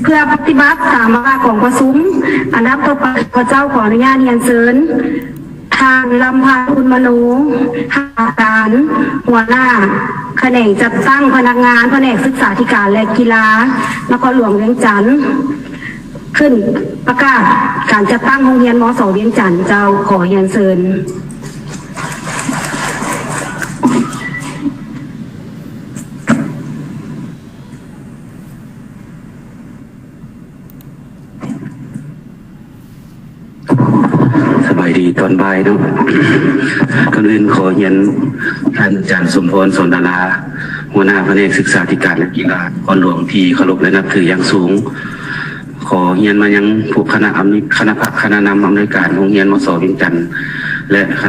เพื่อปฏิบัติตามวาระของประชุมอันดับต่อไปพระเจ้าขออนุญาตเรียนเชิญทางลำพาคุณมโนหาการหัวหน้าแขนงจัดตั้งพนักงานแผนกศึกษาธิการและกีฬานครหลวงเวียงจันทร์ขึ้นประกาศการจัดตั้งโรงเรียนมศ.เวียงจันทร์เจ้าขอเรียนเชิญสบายดีตอนบ่ายเนาะก่อนอื่นขอเรียนท่านอาจารย์สมพร สนดาราหัวหน้าแผนกศึกษาธิการและกีฬานครหลวงที่เคารพและนับถืออย่างสูงขอเรียนมายังผู้คณะนำอำนวยการโรงเรียนมศ.เวียงจันทร์และค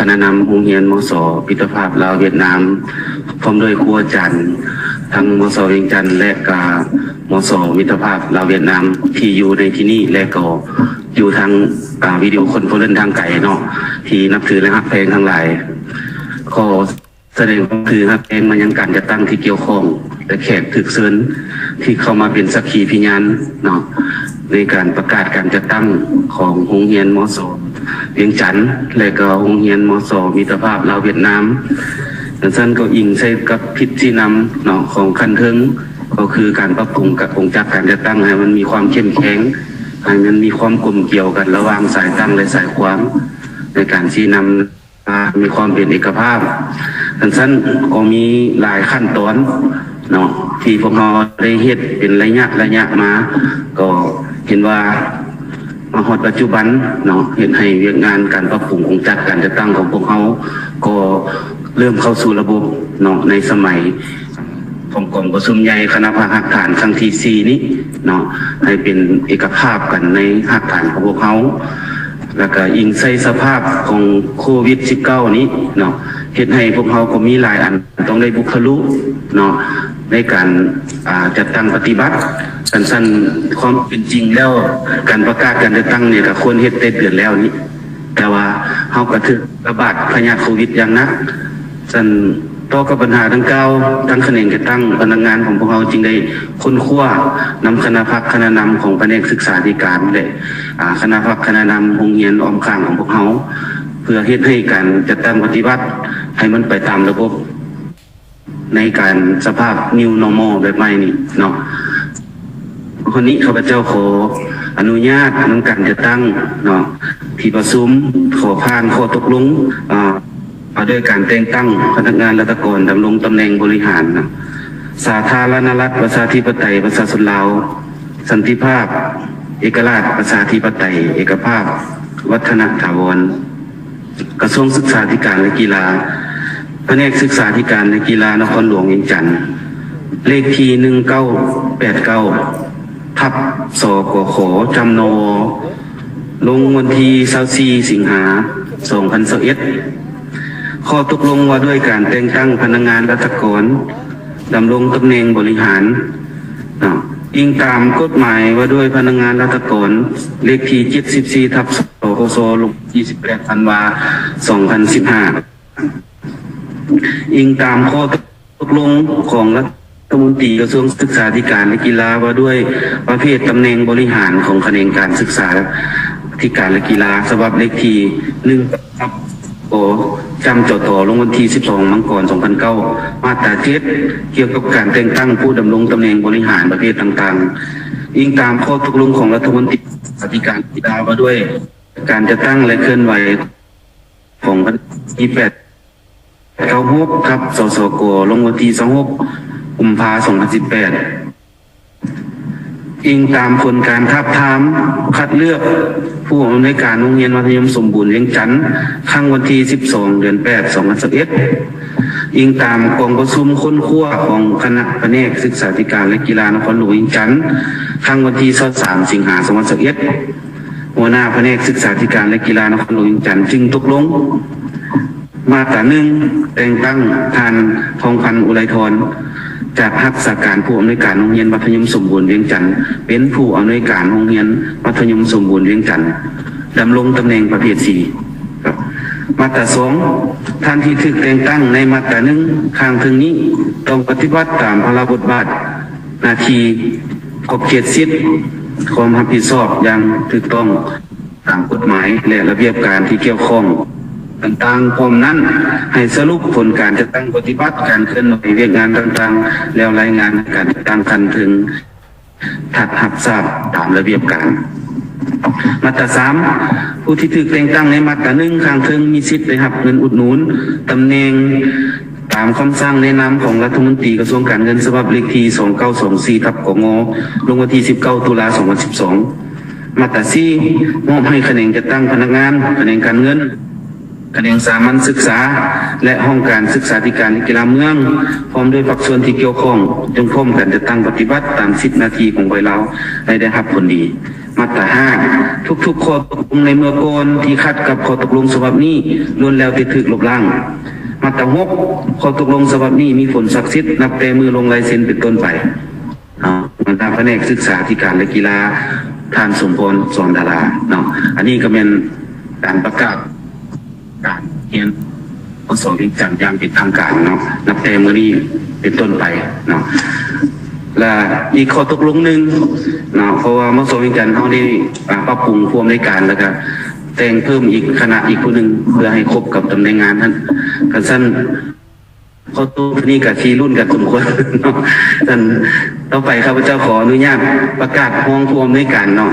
ณะนำโรงเรียนมศ.มิตรภาพลาวเวียดนามพร้อมด้วยครูอาจารย์ทั้งมศ.เวียงจันทร์และกามศ.มิตรภาพลาวเวียดนามที่อยู่ในที่นี้และก็อยู่ทางวิดีโอคอนเฟอเรนซ์ทางไกลเนาะที่นับถือและฮักแพงทั้งหลายขอแสดงความถือฮักแพงมายังการจัดตั้งที่เกี่ยวข้องและแขกถึกเชิญที่เข้ามาเป็นสักขีพยานเนาะในการประกาศการจัดตั้งของโรงเรียนมศ.เวียงจันทร์และก็โรงเรียนมศ.มิตรภาพลาวเวียดนามดังนั้นก็อิงใช้กับพิธีนำเนาะของขั้นเทิงก็คือการปรับปรุงกับองค์จักรการจัดตั้งให้มันมีความเข้มแข็งให้มันมีความกลมเกี่ยวกันระหว่างสายตั้งและสายความในการชี้นำมีความเป็นเอกภาพดังนั้นก็มีหลายขั้นตอนเนาะที่พวกเราได้เฮ็ดเป็นระยะมาก็เห็นว่ามาฮอดปัจจุบันเนาะเห็นให้เวียกงานการปรับปรุงองค์จักรการจัดตั้งของพวกเขาก็เริ่มเข้าสู่ระบบเนาะในสมัยของกองประชุมใหญ่คณะภาคฐานครั้งที่4นี้เนาะให้เป็นเอกภาพกันในภาคฐานของพวกเขาแล้วก็อิงใส่สภาพของโควิด -19 นี้เนาะเฮ็ดให้พวกเขาก็มีหลายอันต้องได้บุคลุเนาะในการจัดตั้งปฏิบัติสั้นๆความเป็นจริงแล้วการประกาศการจัดตั้งเนี่ยก็ควรเฮ็ดได้เดือนแล้วนี้แต่ว่าเฮาก็ถึกระบาดพยาธิโควิดอย่างหนักสั้นต่อกับปัญหาดังกล่าวทั้งแขนงจัดตั้งพนักงานของพวกเราจึงได้ค้นคว้านำคณะนำของแผนกศึกษาธิการและคณะนำโรงเรียนอ้อมข้างของพวกเราเพื่อเฮ็ดให้การจัดตั้งปฏิบัติให้มันไปตามระบบในการสภาพ New Normal แบบใหม่นี้เนาะคนนี้ข้าพเจ้าขออนุญาตนำการจัดตั้งเนาะที่ประชุมขอผ่านข้อตกลงด้วยการแต่งตั้งพนักงานรัฐกรดำรงตำแหน่งบริหารนะสาธารณรัฐประชาธิปไตยประชาชนลาวสันติภาพเอกราชประชาธิปไตยเอกภาพวัฒนถาวรกระทรวงศึกษาธิการและกีฬาแผนกศึกษาธิการและกีฬานครหลวงเวียงจันทร์เลขที่1989ทับสกขจำนลงวันที่24 สิงหาคม 2021ข้อตกลงว่าด้วยการแต่งตั้งพนักงานรัฐกรดำรงตำแหน่งบริหารอิงตามกฎหมายว่าด้วยพนักงานรัฐกรเลขที่74ทับสกสลง28 ธันวาคม 2015อิงตามข้อตกลงของรัฐมนตรีกระทรวงศึกษาธิการและกีฬาว่าด้วยประเภทตำแหน่งบริหารของแขนงการศึกษาธิการและกีฬาฉบับเลขที่1ทับจำจต่อลงวันที่12 มังกร 2009มาตรา7เกี่ยวกับการแต่งตั้งผู้ดำรงตำแหน่งบริหารประเภทต่างๆอิงตามข้อตกลงของรัฐมนตรีศึกษาธิการกีฬาว่าด้วยการจะตั้งและเคลื่อนไหวของวันที่896ครับสสกลงวันที่26 กุมภาพันธ์ 2018อิงตามผลการทับทามคัดเลือกผู้อำนวยการโรงเรียนมัธยมสมบูรณ์เวียงจันทร์ครั้งวันที่12 เดือน 8 2011อิงตามกองประชุมค้นคว้าของคณะแผนกศึกษาธิการและกีฬานครหลวงเวียงจันทร์ครั้งวันที่23 สิงหาคม 2021หัวหน้าแผนกศึกษาธิการและกีฬานครหลวงเวียงจันทร์จึงตกลงมาตรา1แต่งตั้งท่านทองพันธ์อุไรธรจากรักษาการผู้อำนวยการโรงเรียนมัธยมสมบูรณ์เวียงจันทร์เป็นผู้อำนวยการโรงเรียนมัธยมสมบูรณ์เวียงจันทร์ดำรงตำแหน่งประเภท4ครับมาตรา2ท่านที่ถูกแต่งตั้งในมาตรา1ข้างถึงนี้ต้องปฏิบัติตามพระบทบาท หน้าที่ขอบเขตสิทธิ์ความรับผิดชอบอย่างถูกต้องตามกฎหมายและระเบียบการที่เกี่ยวข้องต่างๆพร้อมนั้นให้สรุปผลการจัดตั้งปฏิบัติการเคลื่อนไหวเวียกงานต่างๆแล้วรายงานการจัดตั้งคันถึงถัดหับทราบตามระเบียบการมาตรา3ผู้ที่ถูกแต่งตั้งในมาตรา1ข้างถึงมีสิทธิ์ได้รับเงินอุดหนุนตำแหน่งตามคำสั่งแนะนำของรัฐมนตรีกระทรวงการเงินฉบับเลขที่2924/กง.ลงวันที่19ตุลาคม2012มาตรา4มอบให้แขนงจัดตั้งพนักงานแขนงการเงินแขนงสามัญศึกษาและห้องการศึกษาธิการและกีฬาเมืองพร้อมด้วยภาคส่วนที่เกี่ยวข้องจงพร้อมกันจัดตั้งปฏิบัติตาม10นาทีของใบลาวให้ได้รับผลดีมาตรา5ทุกๆข้อตกลงในเมื่อก่อนที่ขัดกับข้อตกลงฉบับนี้ล้วนแล้วแต่ถูกลบล้างมาตรา6ข้อตกลงฉบับนี้มีผลศักดิ์สิทธิ์นับแต่มือลงลายเซ็นเป็นต้นไปมาตราแผนกศึกษาธิการและกีฬาท่านสมพร สอนดาราเนาะอันนี้ก็เป็นการประกาศการเรียนมสวิงจันทร์อย่างเป็นทางการเนาะนับแต่มื้อนี้เป็นต้นไปเนาะและอีกข้อตกลงหนึ่งเนาะเพราะว่ามสวิงจันทร์เขาได้ปรับปรุงผู้อำนวยการแล้วก็แต่งเพิ่มอีกคณะอีกผู้หนึ่งเพื่อให้ครบกับตำแหน่งงานท่านกันสั้นข้อตัวนี้กับชีรุ่นกับสมควรเนาะท่านต่อไปข้าพเจ้าขออนุญาตประกาศห้องผู้อำนวยการเนาะ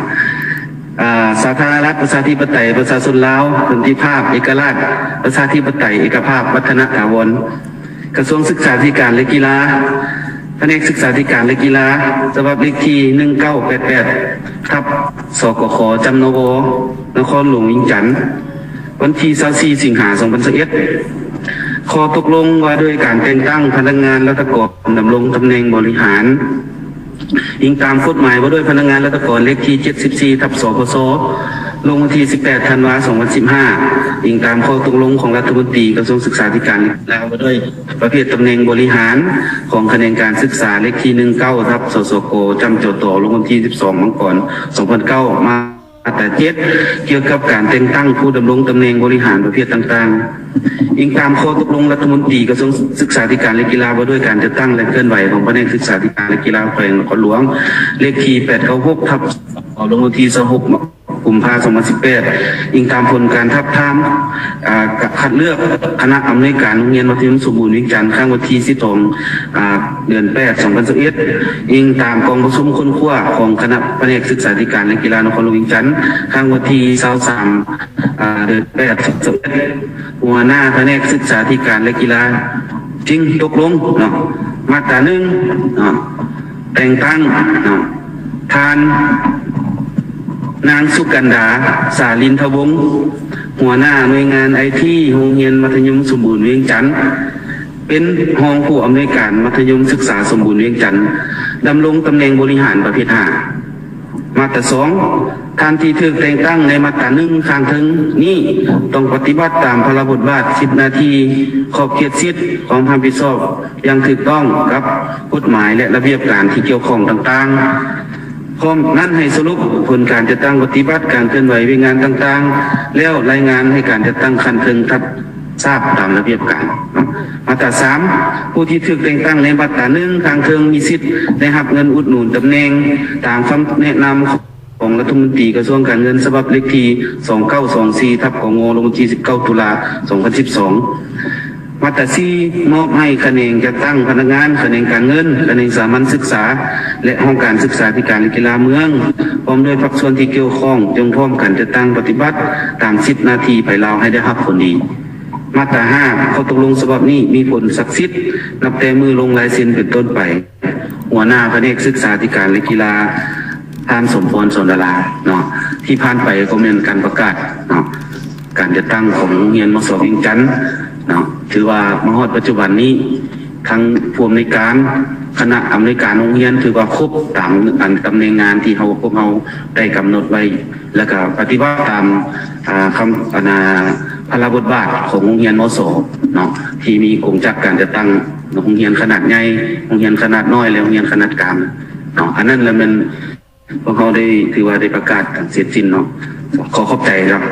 สาธารณรัฐประชาธิปไตยประชาชนลาวสันติภาพเอกราชประชาธิปไตยเอกภาพวัฒนถาวรกระทรวงศึกษาธิการและกีฬาแผนกศึกษาธิการและกีฬาฉบับเลขที่1988ทับสกข.จำนวนครหลวงวิงจันทร์วันที่24สิงหาคม2021ข้อตกลงว่าด้วยการแต่งตั้งพนักงานรัฐกรดำรงตำแหน่งบริหารอิงตามกฎหมายว่าด้วยพนักงานรัฐกรเลขที่74ทับสกส.ลงวันที่18ธันวาคม2015อิงตามข้อตกลงของรัฐมนตรีกระทรวงศึกษาธิการแล้วว่าด้วยประเภทตำแหน่งบริหารของแขนงการศึกษาเลขที่19ทับสสกจำจตลงวันที่12มังกร2009มาตรา7เกี่ยวกับการแต่งตั้งผู้ดำรงตำแหน่งบริหารประเภทต่างๆอิงตามข้อตกลงรัฐมนตรีกระทรวงศึกษาธิการและกีฬาว่าด้วยการจัดตั้งและเคลื่อนไหวของแผนกศึกษาธิการและกีฬาแขวงนครหลวงเลขที่896ทับลงวันที่26กุมภาพันธ์2018อิงตามผลการทับทามคัดเลือกคณะอำนวยการโรงเรียนมัธยมสมบูรณ์วิงจันทร์ข้างวันที่12เดือน8 2021อิงตามกองประชุมค้นคว้าของคณะแผนกศึกษาธิการและกีฬานครหลวงวิงจันทร์ข้างวันที่23เดือน8 2021หัวหน้าแผนกศึกษาธิการและกีฬาจึงตกลงเนาะมาตรา1เนาะแต่งตั้งเนาะทานนางสุกันดาสาลินทวงศ์หัวหน้าหน่วยงานไอทีโรงเรียนมัธยมสมบูรณ์เวียงจันทร์เป็นรองผู้อำนวยการมัธยมศึกษาสมบูรณ์เวียงจันทร์ดำรงตำแหน่งบริหารประเภท5มาตรา2ท่านที่ถูกแต่งตั้งในมาตรา1ข้างถึงนี้ต้องปฏิบัติตามพระบทบาท10นาทีขอบเขตสิทธิ์ของความรับผิดชอบอย่างถูกต้องกับกฎหมายและระเบียบการที่เกี่ยวข้องต่างๆพร้อมนั้นให้สรุปผลการจัดตั้งปฏิบัติการเคลื่อนไหววิงานต่างๆแล้วรายงานให้การจัดตั้งคันถึงทับทราบตามระเบียบการมาตรา3ผู้ที่ถูกแต่งตั้งในมาตรา1ข้างถึงมีสิทธิ์ได้รับเงินอุดหนุนตำแหน่งตามคำแนะนำของรัฐมนตรีกระทรวงการเงินฉบับเลขที่2924ทับกง.ลงวันที่19ตุลาคม2012มาตรา4มอบให้แขนงจัดตั้งพนักงานแขนงการเงินแขนงสามัญศึกษาและห้องการศึกษาธิการและกีฬาเมืองพร้อมด้วยภาคส่วนที่เกี่ยวข้องจงพร้อมกันจัดตั้งปฏิบัติตาม10นาทีไปลาวให้ได้รับผลดีมาตรา5ข้อตกลงฉบับนี้มีผลศักดิ์สิทธิ์นับแต่มือลงลายเซ็นเป็นต้นไปหัวหน้าแผนกศึกษาธิการและกีฬาท่านสมพร สอนดาราเนาะที่ผ่านไปก็มีการประกาศเนาะการจัดตั้งของโรงเรียนมสวิงจันทร์เนาะถือว่ามหอดปัจจุบันนี้ทั้งผู้อำนวยการคณะอำนวยการโรงเรียนถือว่าครบตามตำแหน่งงานที่พวกเราได้กำหนดไว้แล้วก็ปฏิบัติตามคำพระบทบาทของโรงเรียนมสเนาะที่มีกลุ่มจักการจัดตั้งโรงเรียนขนาดใหญ่โรงเรียนขนาดน้อยและโรงเรียนขนาดกลางเนาะอันนั้นแล้วมันพวกเขาได้ถือว่าได้ประกาศเสร็จสิ้นเนาะขอขอบใจครับ